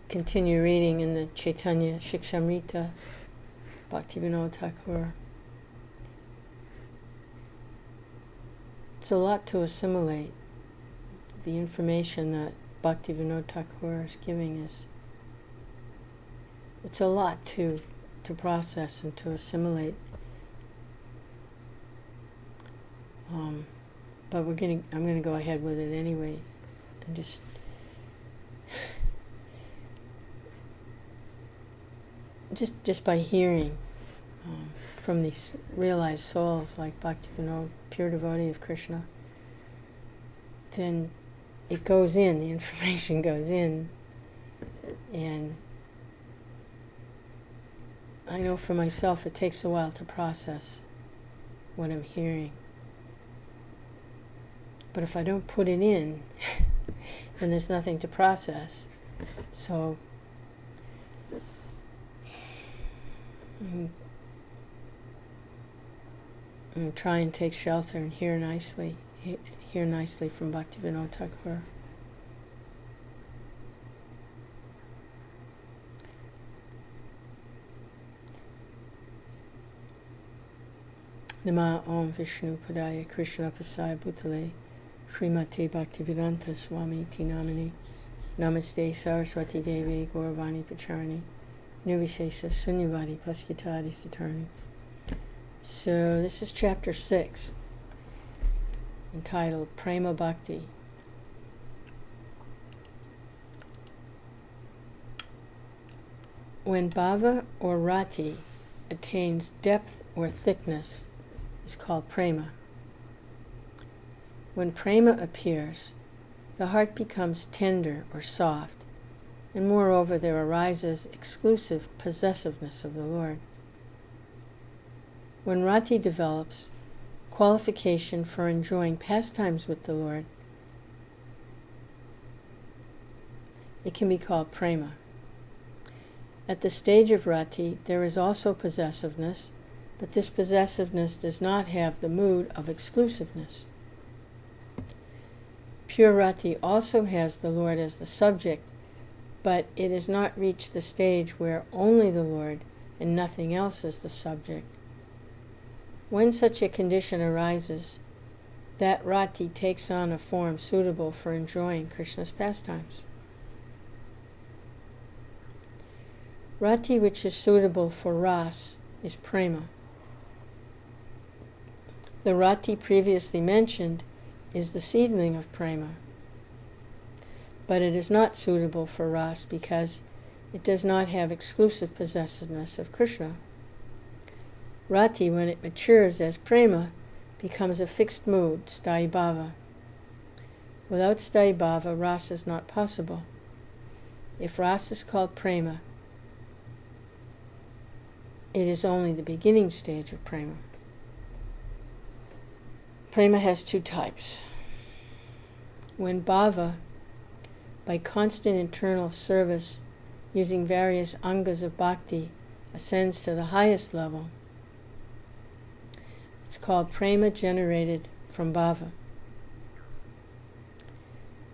Continue reading in the Chaitanya Shikshamrta, Bhaktivinode Thakur. It's a lot to assimilate. The information that Bhaktivinode Thakur is giving us. It's a lot to process and to assimilate. But I'm going to go ahead with it anyway, and just by hearing from these realized souls like Bhaktivinode, pure devotee of Krishna, then it goes in, the information goes in, and I know for myself it takes a while to process what I'm hearing. But if I don't put it in, then there's nothing to process. So I'm try and take shelter and hear nicely from Bhaktivinode Thakur. Nama Om Vishnu Padaya Krishna Pasaya Bhutale Srimate Bhaktivedanta Swami Tinamani Namaste Saraswati Devi Gauravani Pacharani Nirvishesha Sunyavadi Paskitadi Satarni. So this is chapter 6, entitled Prema Bhakti. When bhava or rati attains depth or thickness, is called prema. When prema appears, the heart becomes tender or soft, and moreover there arises exclusive possessiveness of the Lord. When rati develops, qualification for enjoying pastimes with the Lord, it can be called prema. At the stage of rati, there is also possessiveness, but this possessiveness does not have the mood of exclusiveness. Pure rati also has the Lord as the subject, but it has not reached the stage where only the Lord and nothing else is the subject. When such a condition arises, that rati takes on a form suitable for enjoying Krishna's pastimes. Rati which is suitable for ras is prema. The rati previously mentioned is the seedling of prema, but it is not suitable for ras because it does not have exclusive possessiveness of Krishna. Rati, when it matures as prema, becomes a fixed mood, sthayi bhava. Without sthayi bhava, ras is not possible. If ras is called prema, it is only the beginning stage of prema. Prema has two types. When bhava, by constant internal service, using various angas of bhakti, ascends to the highest level, it's called prema generated from bhava.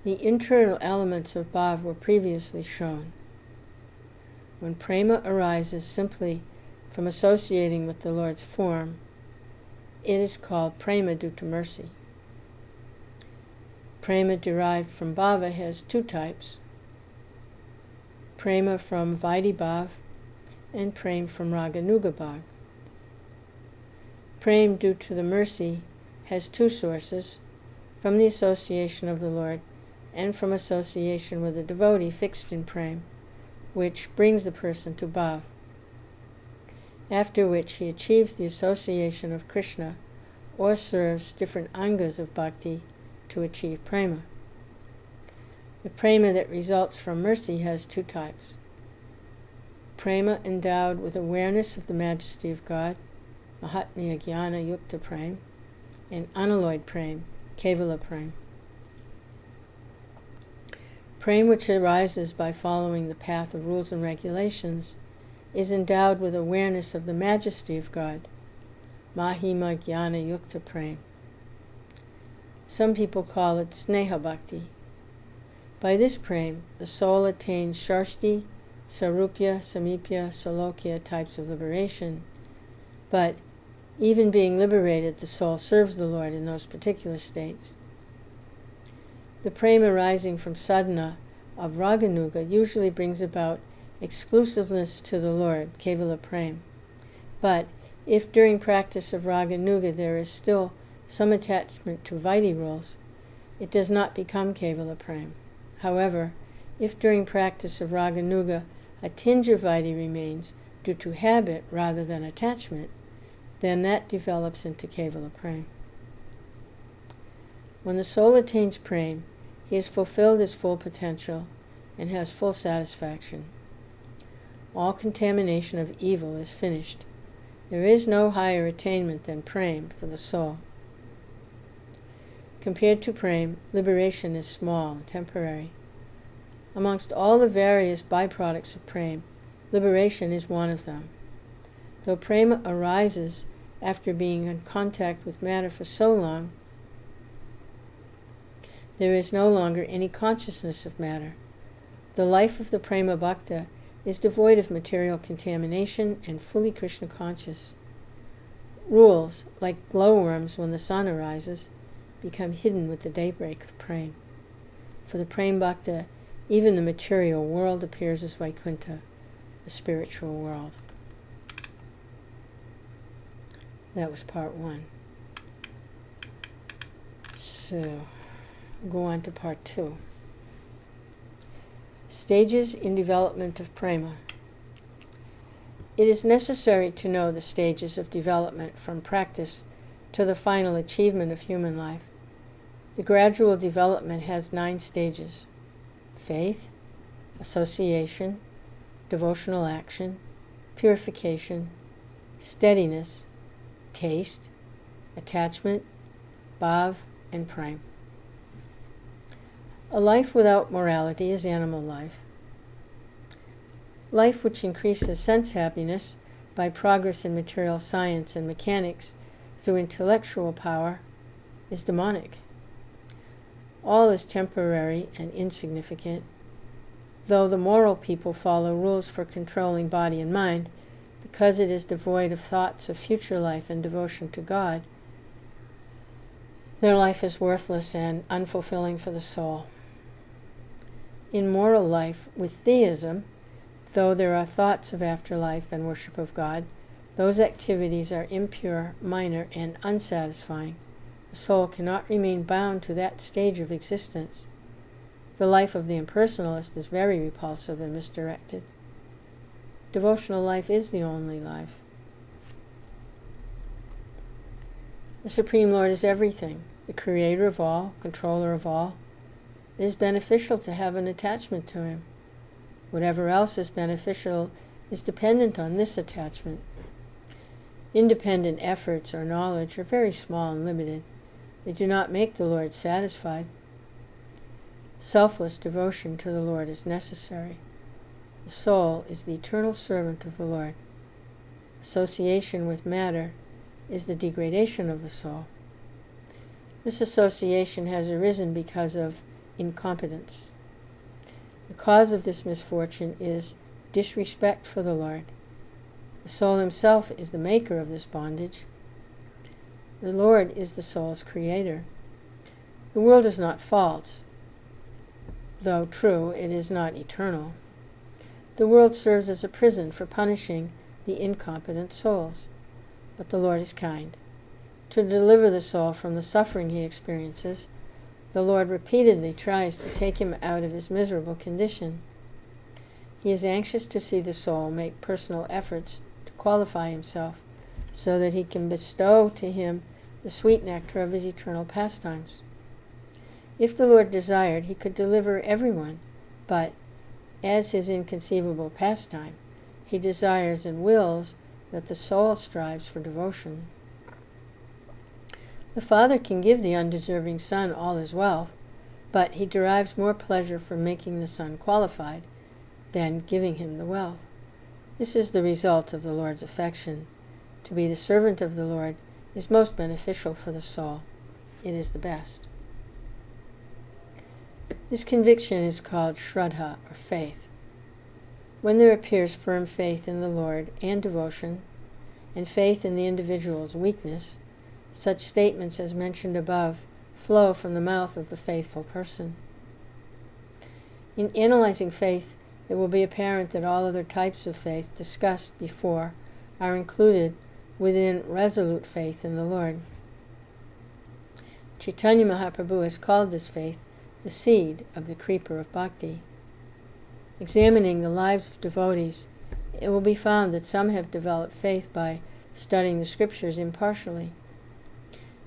The internal elements of bhava were previously shown. When prema arises simply from associating with the Lord's form, it is called prema due to mercy. Prema derived from bhava has two types: prema from vaidhi bhav and prema from raganuga bhav. Prema due to the mercy has two sources: from the association of the Lord and from association with a devotee fixed in prema, which brings the person to bhav, after which he achieves the association of Krishna or serves different angas of bhakti to achieve prema. The prema that results from mercy has two types: prema endowed with awareness of the majesty of God, mahatmya jnana yukta prema, and unalloyed prema, kevala prema. Prema which arises by following the path of rules and regulations is endowed with awareness of the majesty of God, mahima jnana yukta prema. Some people call it sneha bhakti. By this prema, the soul attains Shashti, Sarupya, Samipya, Salokya types of liberation, but even being liberated, the soul serves the Lord in those particular states. The prema arising from sadhana of Raganuga usually brings about exclusiveness to the Lord, Kevala Prem. But if during practice of Raganuga there is still some attachment to Vaidhi rules, it does not become Kevala Prem. However, if during practice of Raganuga a tinge of Vaidhi remains due to habit rather than attachment, then that develops into Kevala Prem. When the soul attains Prem, he has fulfilled his full potential and has full satisfaction. All contamination of evil is finished. There is no higher attainment than Prem for the soul. Compared to Prem, liberation is small and temporary. Amongst all the various byproducts of Prem, liberation is one of them. Though Prema arises after being in contact with matter for so long, there is no longer any consciousness of matter. The life of the Prema Bhakta is devoid of material contamination and fully Krishna conscious. Rules, like glowworms when the sun arises, become hidden with the daybreak of Prem. For the Prem Bhakta, even the material world appears as Vaikuntha, the spiritual world. That was part 1. So, go on to part 2. Stages in development of Prema. It is necessary to know the stages of development from practice to the final achievement of human life. The gradual development has 9 stages: faith, association, devotional action, purification, steadiness, taste, attachment, bhav, and prem. A life without morality is animal life. Life which increases sense happiness by progress in material science and mechanics through intellectual power is demonic. All is temporary and insignificant. Though the moral people follow rules for controlling body and mind, because it is devoid of thoughts of future life and devotion to God, their life is worthless and unfulfilling for the soul. In moral life, with theism, though there are thoughts of afterlife and worship of God, those activities are impure, minor, and unsatisfying. The soul cannot remain bound to that stage of existence. The life of the impersonalist is very repulsive and misdirected. Devotional life is the only life. The Supreme Lord is everything, the creator of all, controller of all. It is beneficial to have an attachment to him. Whatever else is beneficial is dependent on this attachment. Independent efforts or knowledge are very small and limited. They do not make the Lord satisfied. Selfless devotion to the Lord is necessary. The soul is the eternal servant of the Lord. Association with matter is the degradation of the soul. This association has arisen because of incompetence. The cause of this misfortune is disrespect for the Lord. The soul himself is the maker of this bondage. The Lord is the soul's creator. The world is not false. Though true, it is not eternal. The world serves as a prison for punishing the incompetent souls. But the Lord is kind. To deliver the soul from the suffering he experiences, the Lord repeatedly tries to take him out of his miserable condition. He is anxious to see the soul make personal efforts to qualify himself, so that he can bestow to him the sweet nectar of his eternal pastimes. If the Lord desired, he could deliver everyone, but, as his inconceivable pastime, he desires and wills that the soul strives for devotion. The father can give the undeserving son all his wealth, but he derives more pleasure from making the son qualified than giving him the wealth. This is the result of the Lord's affection. To be the servant of the Lord is most beneficial for the soul. It is the best. This conviction is called Shraddha, or faith. When there appears firm faith in the Lord and devotion, and faith in the individual's weakness, such statements as mentioned above flow from the mouth of the faithful person. In analyzing faith, it will be apparent that all other types of faith discussed before are included within resolute faith in the Lord. Chaitanya Mahaprabhu has called this faith the seed of the creeper of bhakti. Examining the lives of devotees, it will be found that some have developed faith by studying the scriptures impartially.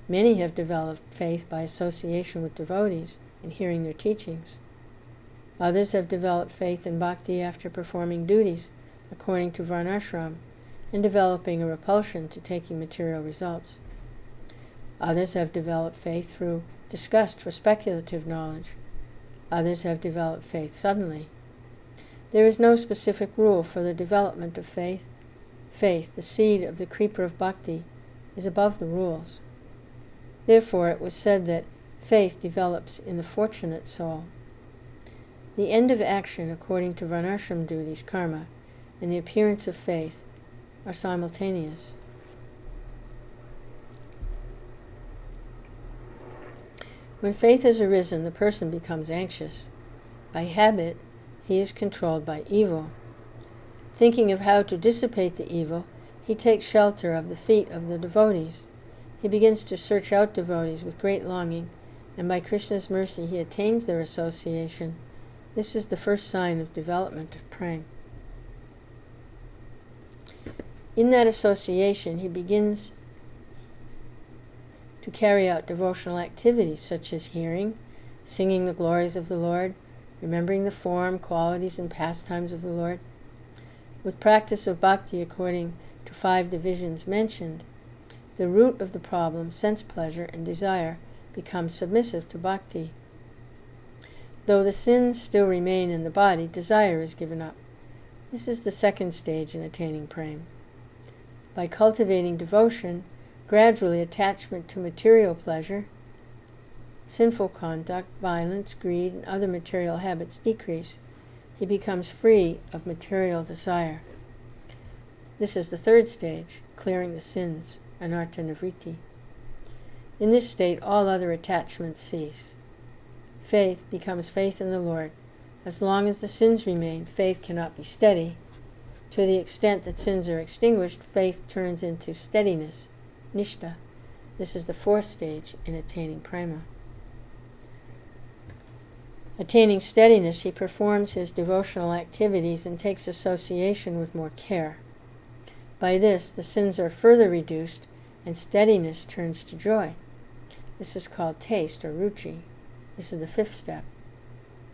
Many have developed faith by association with devotees and hearing their teachings. Others have developed faith in bhakti after performing duties according to varnashram and developing a repulsion to taking material results. Others have developed faith through disgust for speculative knowledge. Others have developed faith suddenly. There is no specific rule for the development of faith. Faith, the seed of the creeper of bhakti, is above the rules. Therefore, it was said that faith develops in the fortunate soul. The end of action according to varnashram duties, karma, and the appearance of faith are simultaneous. When faith has arisen, the person becomes anxious. By habit, he is controlled by evil. Thinking of how to dissipate the evil, he takes shelter of the feet of the devotees. He begins to search out devotees with great longing, and by Krishna's mercy he attains their association. This is the first sign of development of prema. In that association, he begins to carry out devotional activities such as hearing, singing the glories of the Lord, remembering the form, qualities, and pastimes of the Lord. With practice of bhakti according to 5 divisions mentioned, the root of the problem, sense pleasure and desire, becomes submissive to bhakti. Though the sins still remain in the body, desire is given up. This is the second stage in attaining prema. By cultivating devotion, gradually attachment to material pleasure, sinful conduct, violence, greed, and other material habits decrease. He becomes free of material desire. This is the third stage, clearing the sins, anartha nivritti. In this state, all other attachments cease. Faith becomes faith in the Lord. As long as the sins remain, faith cannot be steady. To the extent that sins are extinguished, faith turns into steadiness, nishtha. This is the fourth stage in attaining prema. Attaining steadiness, he performs his devotional activities and takes association with more care. By this, the sins are further reduced and steadiness turns to joy. This is called taste or ruchi. This is the fifth step.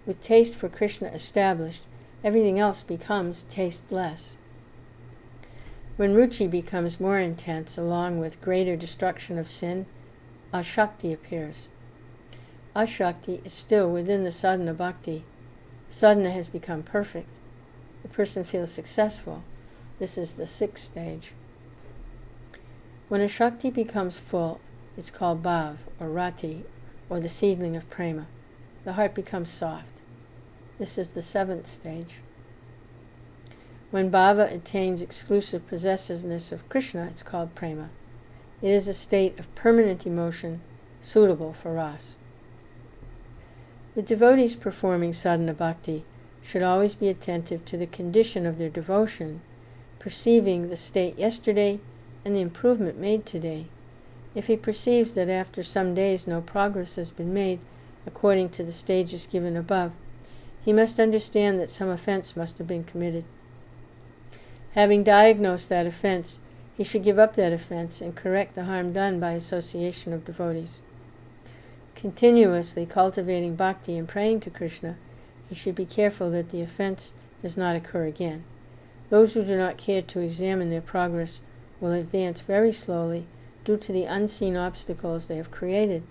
With taste for Krishna established, everything else becomes tasteless. When ruchi becomes more intense, along with greater destruction of sin, ashakti appears. Ashakti is still within the sadhana bhakti. Sadhana has become perfect. The person feels successful. This is the sixth stage. When ashakti becomes full, it's called bhav, or rati, or the seedling of prema. The heart becomes soft. This is the seventh stage. When bhava attains exclusive possessiveness of Krishna, it's called prema. It is a state of permanent emotion suitable for ras. The devotees performing sadhana bhakti should always be attentive to the condition of their devotion, perceiving the state yesterday and the improvement made today. If he perceives that after some days no progress has been made according to the stages given above, he must understand that some offense must have been committed. Having diagnosed that offense, he should give up that offense and correct the harm done by association of devotees. Continuously cultivating bhakti and praying to Krishna, he should be careful that the offense does not occur again. Those who do not care to examine their progress will advance very slowly due to the unseen obstacles they have created.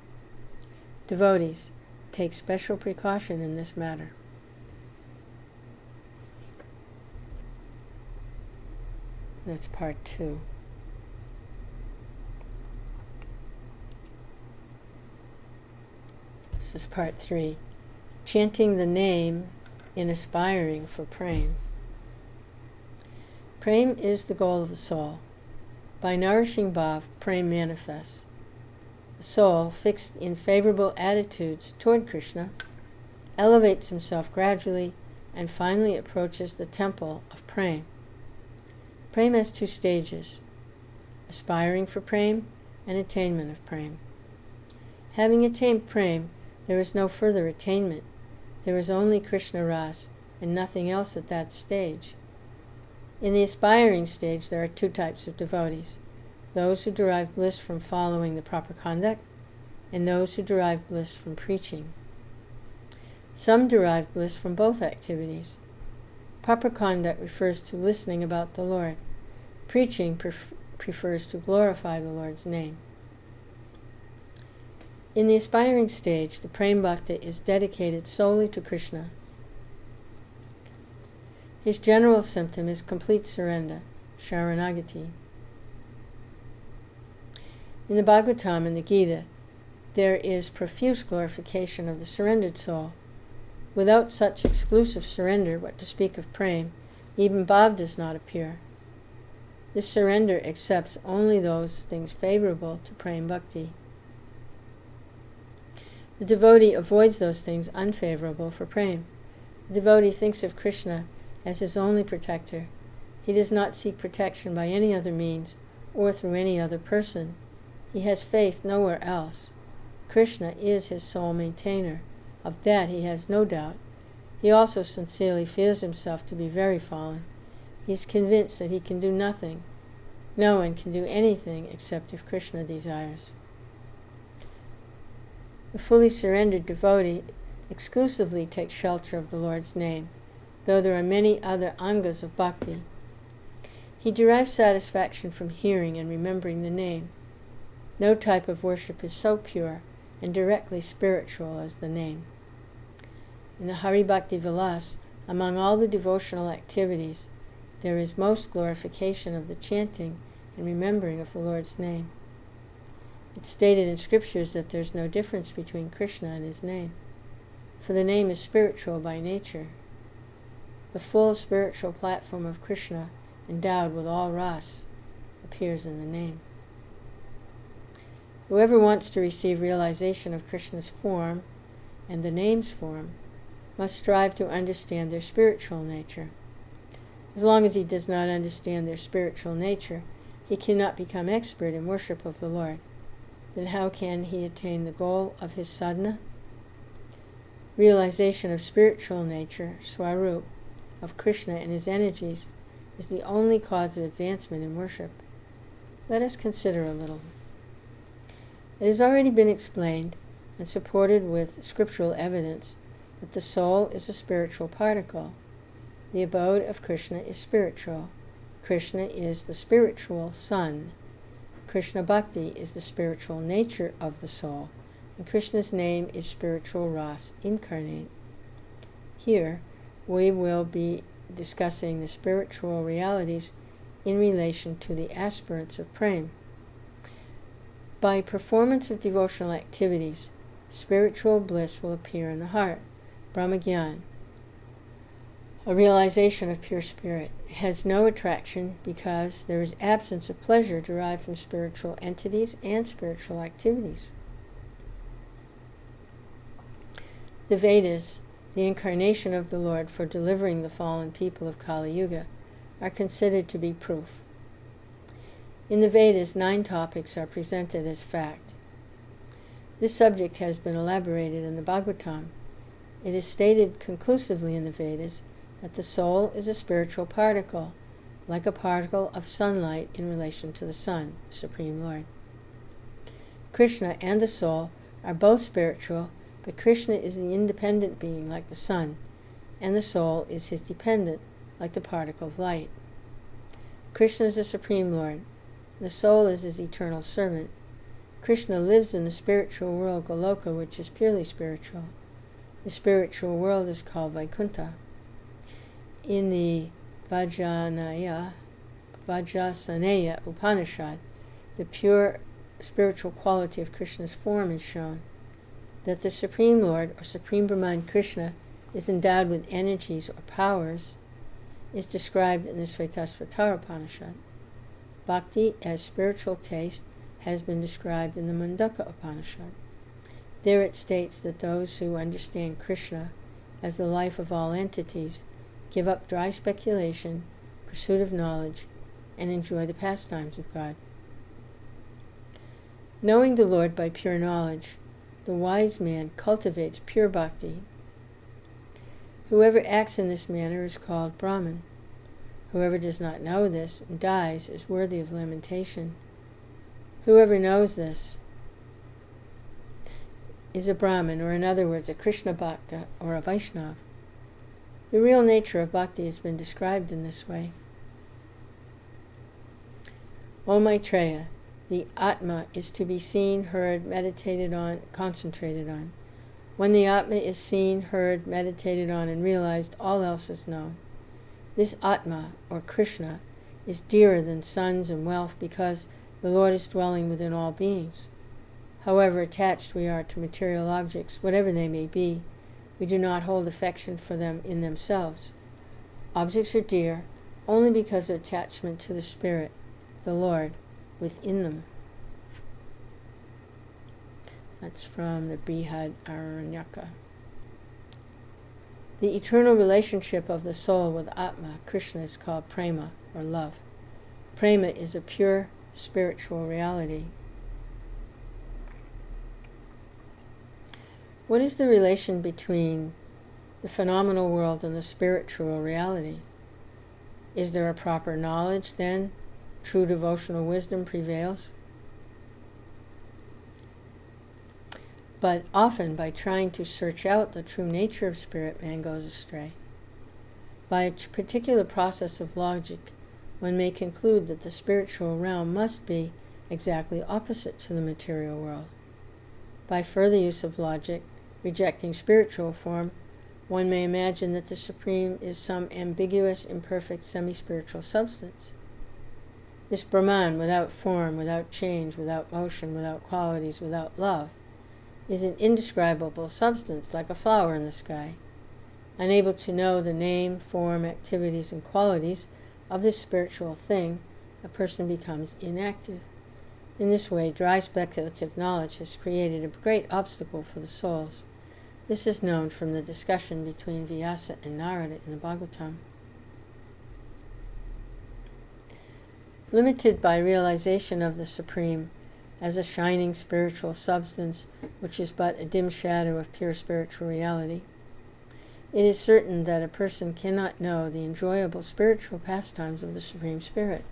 Devotees, take special precaution in this matter. That's part 2. This is part 3. chanting the name in aspiring for prema. Prema is the goal of the soul. By nourishing bhav, prema manifests. The soul, fixed in favorable attitudes toward Krishna, elevates himself gradually and finally approaches the temple of prema. Prema has two stages: aspiring for prema and attainment of prema. Having attained prema, there is no further attainment. There is only Krishna Ras and nothing else at that stage. In the aspiring stage, there are two types of devotees: those who derive bliss from following the proper conduct, and those who derive bliss from preaching. Some derive bliss from both activities. Proper conduct refers to listening about the Lord. Preaching prefers to glorify the Lord's name. In the aspiring stage, the prema bhakta is dedicated solely to Krishna. His general symptom is complete surrender, sharanagati. In the Bhagavatam and the Gita, there is profuse glorification of the surrendered soul. Without such exclusive surrender, what to speak of prema, even bhav does not appear. This surrender accepts only those things favorable to prema bhakti. The devotee avoids those things unfavorable for prema. The devotee thinks of Krishna as his only protector. He does not seek protection by any other means or through any other person. He has faith nowhere else. Krishna is his sole maintainer. Of that he has no doubt. He also sincerely feels himself to be very fallen. He is convinced that he can do nothing. No one can do anything except if Krishna desires. The fully surrendered devotee exclusively takes shelter of the Lord's name, though there are many other angas of bhakti. He derives satisfaction from hearing and remembering the name. No type of worship is so pure and directly spiritual as the name. In the Hari Bhakti Vilas, among all the devotional activities, there is most glorification of the chanting and remembering of the Lord's name. It's stated in scriptures that there's no difference between Krishna and his name, for the name is spiritual by nature. The full spiritual platform of Krishna, endowed with all ras, appears in the name. Whoever wants to receive realization of Krishna's form and the name's form must strive to understand their spiritual nature. As long as he does not understand their spiritual nature, he cannot become expert in worship of the Lord. Then how can he attain the goal of his sadhana? Realization of spiritual nature, swarup, of Krishna and his energies, is the only cause of advancement in worship. Let us consider a little. It has already been explained and supported with scriptural evidence that the soul is a spiritual particle. The abode of Krishna is spiritual. Krishna is the spiritual sun. Krishna Bhakti is the spiritual nature of the soul, and Krishna's name is spiritual ras incarnate. Here, we will be discussing the spiritual realities in relation to the aspirants of prema. By performance of devotional activities, spiritual bliss will appear in the heart, Brahmagyan. A realization of pure spirit has no attraction because there is absence of pleasure derived from spiritual entities and spiritual activities. The Vedas, the incarnation of the Lord for delivering the fallen people of Kali Yuga, are considered to be proof. In the Vedas, 9 topics are presented as fact. This subject has been elaborated in the Bhagavatam. It is stated conclusively in the Vedas that the soul is a spiritual particle, like a particle of sunlight in relation to the sun, the Supreme Lord. Krishna and the soul are both spiritual, but Krishna is the independent being like the sun, and the soul is his dependent, like the particle of light. Krishna is the Supreme Lord. The soul is his eternal servant. Krishna lives in the spiritual world Goloka, which is purely spiritual. The spiritual world is called Vaikuntha. In the Vajrasaneya Upanishad, the pure spiritual quality of Krishna's form is shown. That the Supreme Lord, or Supreme Brahman Krishna, is endowed with energies or powers is described in the Svetasvatara Upanishad. Bhakti, as spiritual taste, has been described in the Mundaka Upanishad. There it states that those who understand Krishna as the life of all entities give up dry speculation, pursuit of knowledge, and enjoy the pastimes of God. Knowing the Lord by pure knowledge, the wise man cultivates pure bhakti. Whoever acts in this manner is called Brahman. Whoever does not know this and dies is worthy of lamentation. Whoever knows this is a Brahman, or in other words, a Krishna Bhakta or a Vaishnava. The real nature of bhakti has been described in this way. O Maitreya, the Atma is to be seen, heard, meditated on, concentrated on. When the Atma is seen, heard, meditated on, and realized, all else is known. This Atma, or Krishna, is dearer than sons and wealth because the Lord is dwelling within all beings. However attached we are to material objects, whatever they may be, we do not hold affection for them in themselves. Objects are dear only because of attachment to the Spirit, the Lord, within them. That's from the Brihad Aranyaka. The eternal relationship of the soul with Atma, Krishna, is called prema, or love. Prema is a pure spiritual reality. What is the relation between the phenomenal world and the spiritual reality? Is there a proper knowledge, then? True devotional wisdom prevails? But often, by trying to search out the true nature of spirit, man goes astray. By a particular process of logic, one may conclude that the spiritual realm must be exactly opposite to the material world. By further use of logic, rejecting spiritual form, one may imagine that the Supreme is some ambiguous, imperfect, semi-spiritual substance. This Brahman, without form, without change, without motion, without qualities, without love, is an indescribable substance like a flower in the sky. Unable to know the name, form, activities, and qualities of this spiritual thing, a person becomes inactive. In this way, dry speculative knowledge has created a great obstacle for the souls. This is known from the discussion between Vyasa and Narada in the Bhagavatam. Limited by realization of the Supreme as a shining spiritual substance, which is but a dim shadow of pure spiritual reality, it is certain that a person cannot know the enjoyable spiritual pastimes of the Supreme Spirit.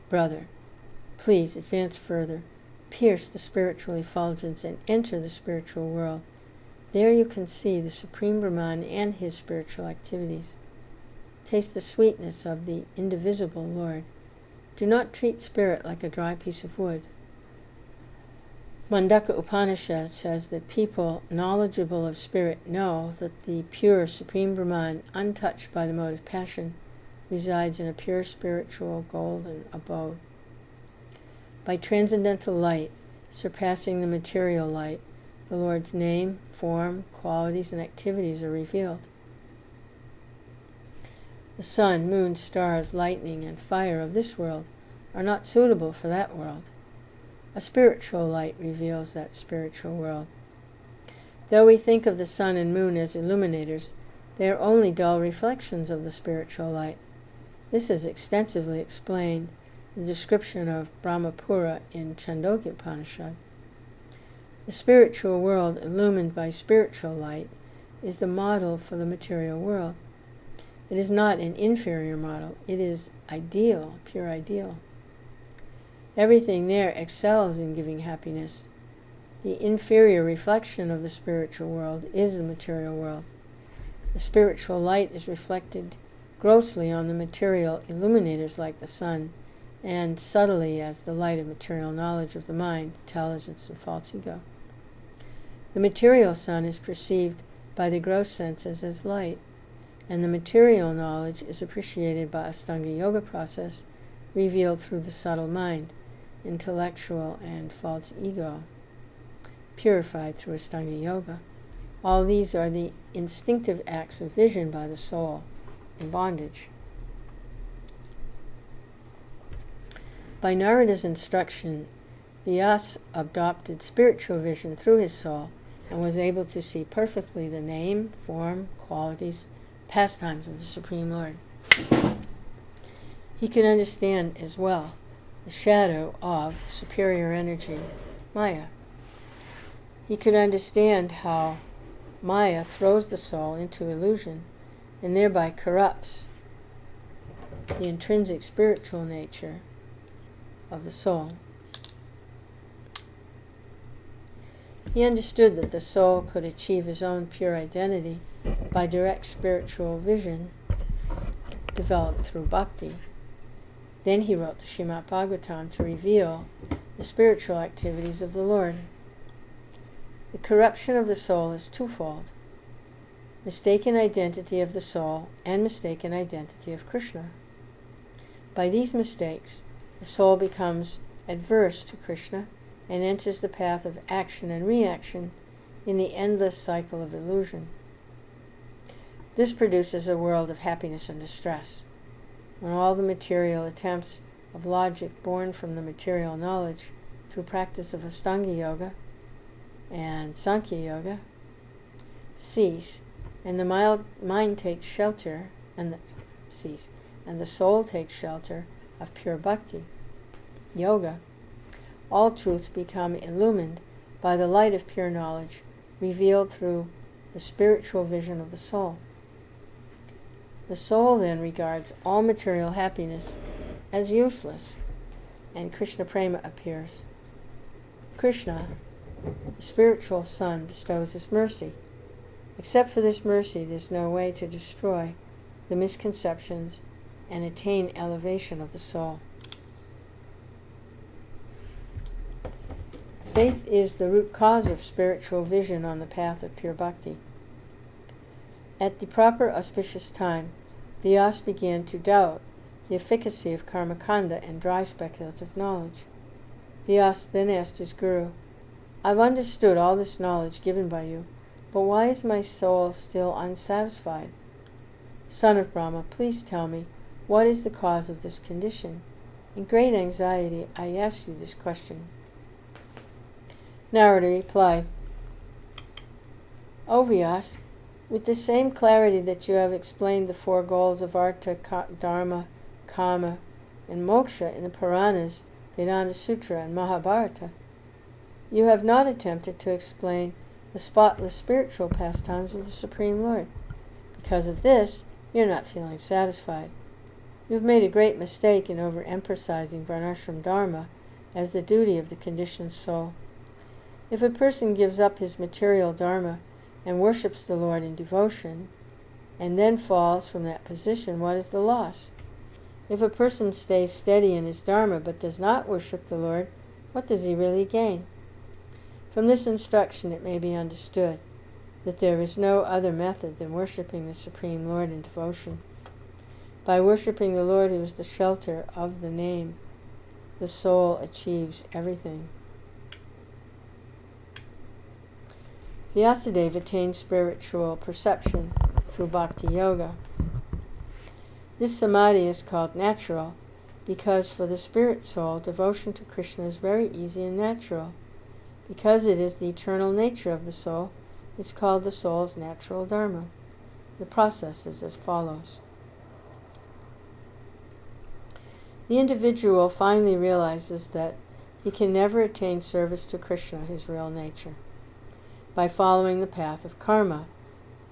Brother, please advance further, pierce the spiritual effulgence, and enter the spiritual world. There you can see the Supreme Brahman and his spiritual activities. Taste the sweetness of the indivisible Lord. Do not treat spirit like a dry piece of wood. Mundaka Upanishad says that people knowledgeable of spirit know that the pure Supreme Brahman, untouched by the mode of passion, resides in a pure spiritual golden abode. By transcendental light, surpassing the material light, the Lord's name, form, qualities, and activities are revealed. The sun, moon, stars, lightning, and fire of this world are not suitable for that world. A spiritual light reveals that spiritual world. Though we think of the sun and moon as illuminators, they are only dull reflections of the spiritual light. This is extensively explained in the description of Brahmapura in Chandogya Upanishad. The spiritual world, illumined by spiritual light, is the model for the material world. It is not an inferior model. It is ideal, pure ideal. Everything there excels in giving happiness. The inferior reflection of the spiritual world is the material world. The spiritual light is reflected grossly on the material illuminators like the sun, and subtly as the light of material knowledge of the mind, intelligence, and false ego. The material sun is perceived by the gross senses as light, and the material knowledge is appreciated by Astanga Yoga process revealed through the subtle mind, intellectual and false ego. purified through Ashtanga Yoga. All these are the instinctive acts of vision by the soul in bondage. By Narada's instruction, Vyasa adopted spiritual vision through his soul and was able to see perfectly the name, form, qualities, pastimes of the Supreme Lord. He could understand as well the shadow of superior energy, Maya. He could understand how Maya throws the soul into illusion and thereby corrupts the intrinsic spiritual nature of the soul. He understood that the soul could achieve his own pure identity by direct spiritual vision developed through bhakti. Then he wrote the Srimad Bhagavatam to reveal the spiritual activities of the Lord. The corruption of the soul is twofold: mistaken identity of the soul and mistaken identity of Krishna. By these mistakes, the soul becomes adverse to Krishna and enters the path of action and reaction in the endless cycle of illusion. This produces a world of happiness and distress, when all the material attempts of logic born from the material knowledge through practice of Ashtanga Yoga and Sankhya Yoga cease, and the mind takes shelter and the soul takes shelter of pure bhakti yoga. All truths become illumined by the light of pure knowledge revealed through the spiritual vision of the soul. The soul then regards all material happiness as useless, and Krishna Prema appears. Krishna, the spiritual Son, bestows his mercy. Except for this mercy, there's no way to destroy the misconceptions and attain elevation of the soul. Faith is the root cause of spiritual vision on the path of pure bhakti. At the proper auspicious time, Vyasa began to doubt the efficacy of karmakanda and dry speculative knowledge. Vyasa then asked his guru, "I've understood all this knowledge given by you, but why is my soul still unsatisfied? Son of Brahma, please tell me, what is the cause of this condition? In great anxiety, I ask you this question." Narada replied, "O Vyasa, with the same clarity that you have explained the four goals of Artha, Dharma, Kama, and Moksha in the Puranas, Vedanta Sutra, and Mahabharata, you have not attempted to explain the spotless spiritual pastimes of the Supreme Lord. Because of this, you're not feeling satisfied. You've made a great mistake in overemphasizing Varnashram Dharma as the duty of the conditioned soul. If a person gives up his material dharma and worships the Lord in devotion, and then falls from that position, what is the loss? If a person stays steady in his dharma but does not worship the Lord, what does he really gain?" From this instruction it may be understood that there is no other method than worshipping the Supreme Lord in devotion. By worshipping the Lord, who is the shelter of the name, the soul achieves everything. Vyasadeva attained spiritual perception through bhakti yoga. This samadhi is called natural because for the spirit soul, devotion to Krishna is very easy and natural. Because it is the eternal nature of the soul, it's called the soul's natural dharma. The process is as follows. The individual finally realizes that he can never attain service to Krishna, his real nature, by following the path of karma,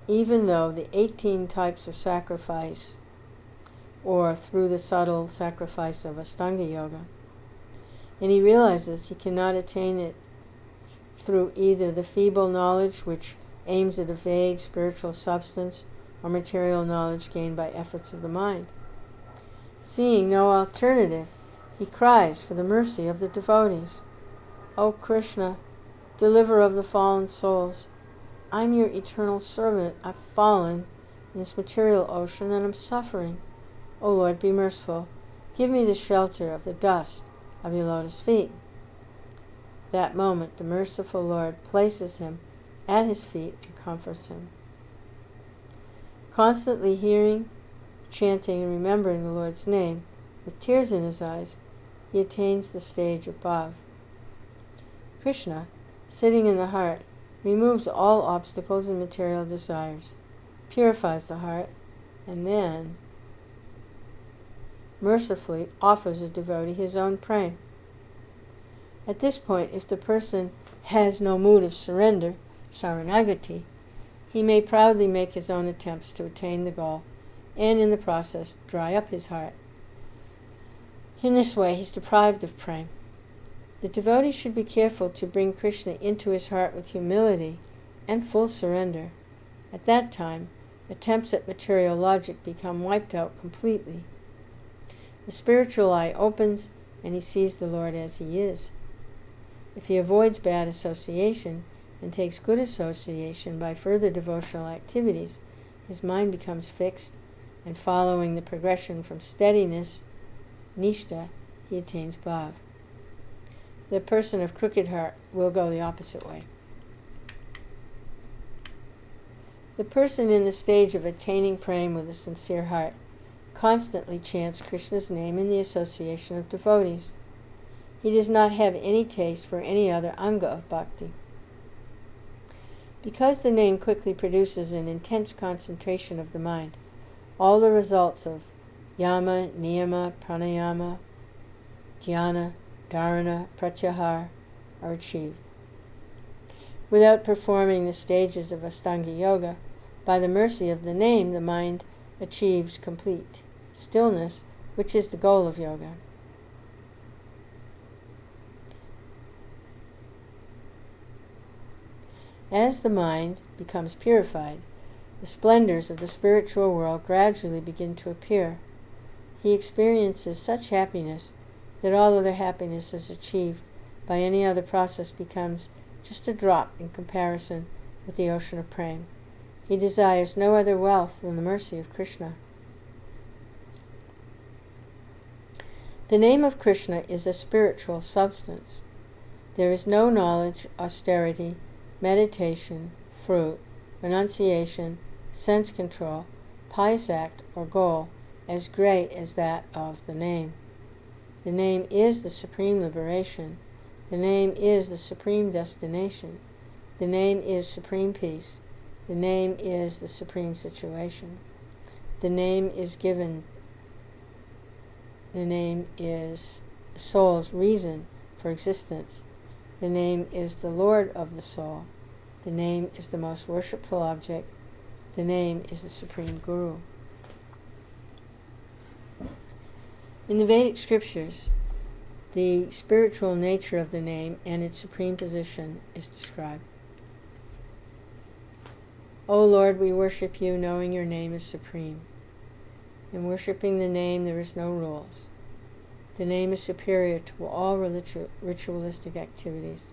even though the 18 types of sacrifice, or through the subtle sacrifice of Ashtanga Yoga. And he realizes he cannot attain it through either the feeble knowledge which aims at a vague spiritual substance or material knowledge gained by efforts of the mind. Seeing no alternative, he cries for the mercy of the devotees. "O Krishna, deliverer of the fallen souls, I'm your eternal servant. I've fallen in this material ocean and I'm suffering. O Lord, be merciful. Give me the shelter of the dust of your lotus feet." that moment, the merciful Lord places him at his feet and comforts him. Constantly hearing, chanting, and remembering the Lord's name, with tears in his eyes, he attains the stage above. Krishna, sitting in the heart, removes all obstacles and material desires, purifies the heart, and then mercifully offers a devotee his own prey. At this point, if the person has no mood of surrender, saranagati, he may proudly make his own attempts to attain the goal, and in the process dry up his heart. In this way, he is deprived of prey. The devotee should be careful to bring Krishna into his heart with humility and full surrender. At that time, attempts at material logic become wiped out completely. The spiritual eye opens, and he sees the Lord as he is. If he avoids bad association and takes good association by further devotional activities, his mind becomes fixed, and following the progression from steadiness, nishta, he attains bhav. The person of crooked heart will go the opposite way. The person in the stage of attaining prema with a sincere heart constantly chants Krishna's name in the association of devotees. He does not have any taste for any other anga of bhakti. Because the name quickly produces an intense concentration of the mind, all the results of yama, niyama, pranayama, dhyana, dharana, pratyahar are achieved. Without performing the stages of Astanga Yoga, by the mercy of the name, the mind achieves complete stillness, which is the goal of yoga. As the mind becomes purified, the splendors of the spiritual world gradually begin to appear. He experiences such happiness that all other happiness is achieved by any other process becomes just a drop in comparison with the ocean of prema. He desires no other wealth than the mercy of Krishna. The name of Krishna is a spiritual substance. There is no knowledge, austerity, meditation, fruit, renunciation, sense control, pious act, or goal as great as that of the name. The name is the supreme liberation. The name is the supreme destination. The name is supreme peace. The name is the supreme situation. The name is given. The name is the soul's reason for existence. The name is the Lord of the soul. The name is the most worshipful object. The name is the supreme Guru. In the Vedic scriptures, the spiritual nature of the name and its supreme position is described. O Lord, we worship you knowing your name is supreme. In worshiping the name, there is no rules. The name is superior to all ritualistic activities.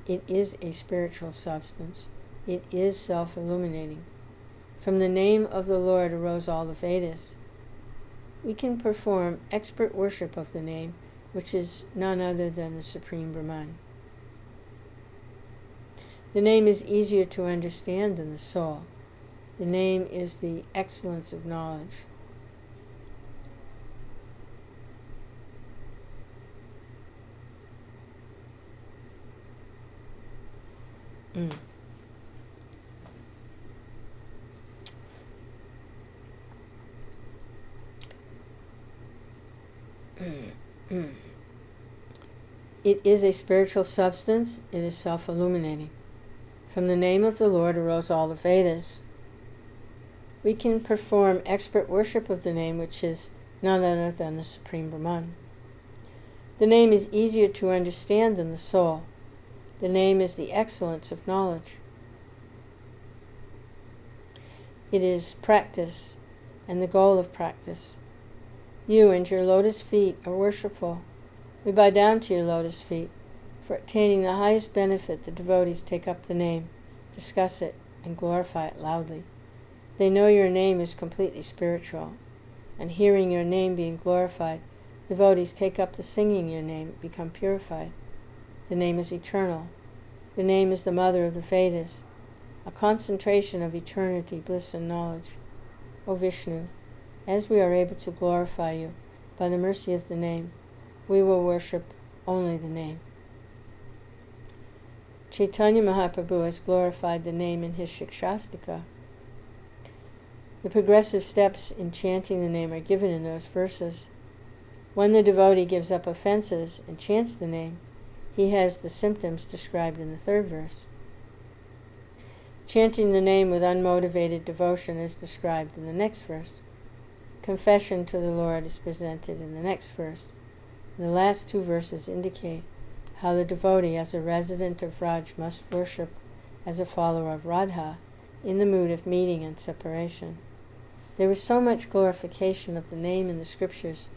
It is a spiritual substance. It is self-illuminating. From the name of the Lord arose all the Vedas. We can perform expert worship of the name, which is none other than the Supreme Brahman. The name is easier to understand than the soul. The name is the excellence of knowledge. It is a spiritual substance. It is self-illuminating. From the name of the Lord arose all the Vedas. We can perform expert worship of the name, which is none other than the Supreme Brahman. The name is easier to understand than the soul. The name is the excellence of knowledge. It is practice and the goal of practice. You and your lotus feet are worshipful. We bow down to your lotus feet. For attaining the highest benefit, the devotees take up the name, discuss it, and glorify it loudly. They know your name is completely spiritual, and hearing your name being glorified, devotees take up the singing your name, become purified. The name is eternal. The name is the mother of the Vedas, a concentration of eternity, bliss, and knowledge. O Vishnu, as we are able to glorify you by the mercy of the name, we will worship only the name. Chaitanya Mahaprabhu has glorified the name in his Shikshamrta. The progressive steps in chanting the name are given in those verses. When the devotee gives up offenses and chants the name, he has the symptoms described in the third verse. Chanting the name with unmotivated devotion is described in the next verse. Confession to the Lord is presented in the next verse. And the last two verses indicate how the devotee, as a resident of Raj, must worship as a follower of Radha in the mood of meeting and separation. There is so much glorification of the name in the scriptures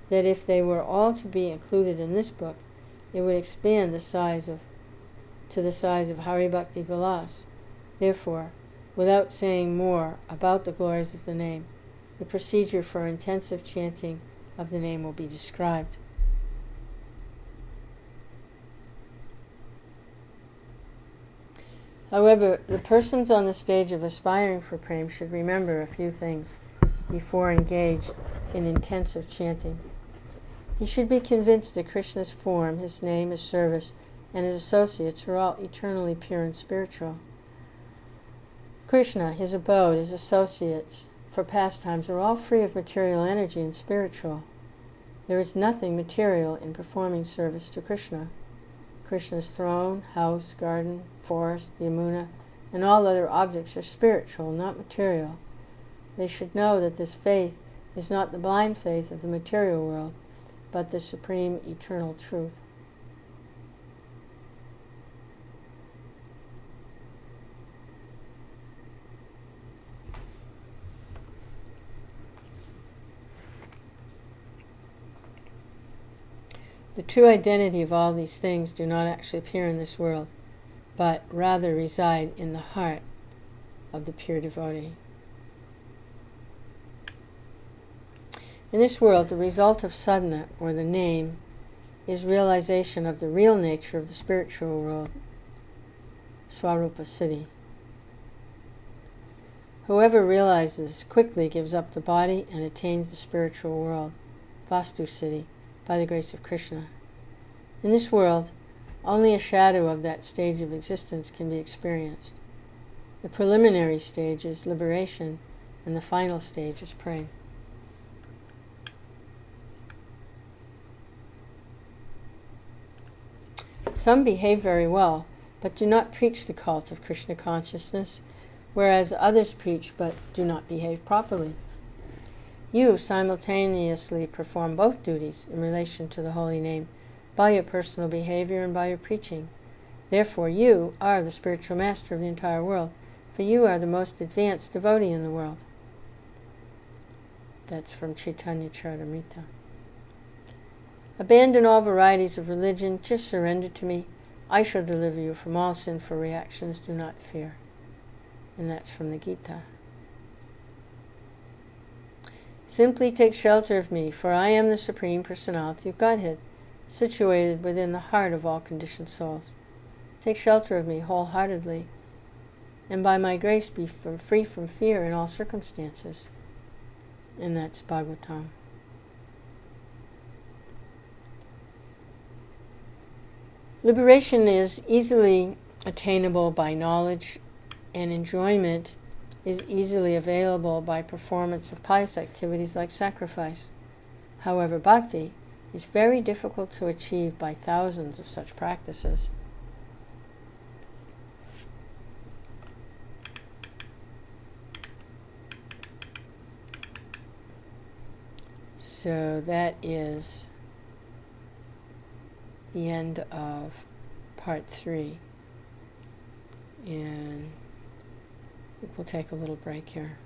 that if they were all to be included in this book, it would expand to the size of Hari Bhakti Vilas. Therefore, without saying more about the glories of the name, the procedure for intensive chanting of the name will be described. However, the persons on the stage of aspiring for prema should remember a few things before engaged in intensive chanting. He should be convinced that Krishna's form, his name, his service, and his associates are all eternally pure and spiritual. Krishna, his abode, his associates for pastimes are all free of material energy and spiritual. There is nothing material in performing service to Krishna. Krishna's throne, house, garden, forest, Yamuna, and all other objects are spiritual, not material. They should know that this faith is not the blind faith of the material world, but the supreme eternal truth. The true identity of all these things do not actually appear in this world, but rather reside in the heart of the pure devotee. In this world, the result of sadhana, or the name, is realization of the real nature of the spiritual world, Swarupa Siddhi. Whoever realizes quickly gives up the body and attains the spiritual world, Vastu Siddhi, by the grace of Krishna. In this world, only a shadow of that stage of existence can be experienced. The preliminary stage is liberation, and the final stage is prema. Some behave very well, but do not preach the cult of Krishna consciousness, whereas others preach but do not behave properly. You simultaneously perform both duties in relation to the holy name by your personal behavior and by your preaching. Therefore, you are the spiritual master of the entire world, for you are the most advanced devotee in the world. That's from Chaitanya Charitamrita. Abandon all varieties of religion, just surrender to me. I shall deliver you from all sinful reactions, do not fear. And that's from the Gita. Simply take shelter of me, for I am the Supreme Personality of Godhead, situated within the heart of all conditioned souls. Take shelter of me wholeheartedly, and by my grace be free from fear in all circumstances. And that's Bhagavatam. Liberation is easily attainable by knowledge, and enjoyment is easily available by performance of pious activities like sacrifice. However, bhakti is very difficult to achieve by thousands of such practices. So that is the end of part 3. And we'll take a little break here.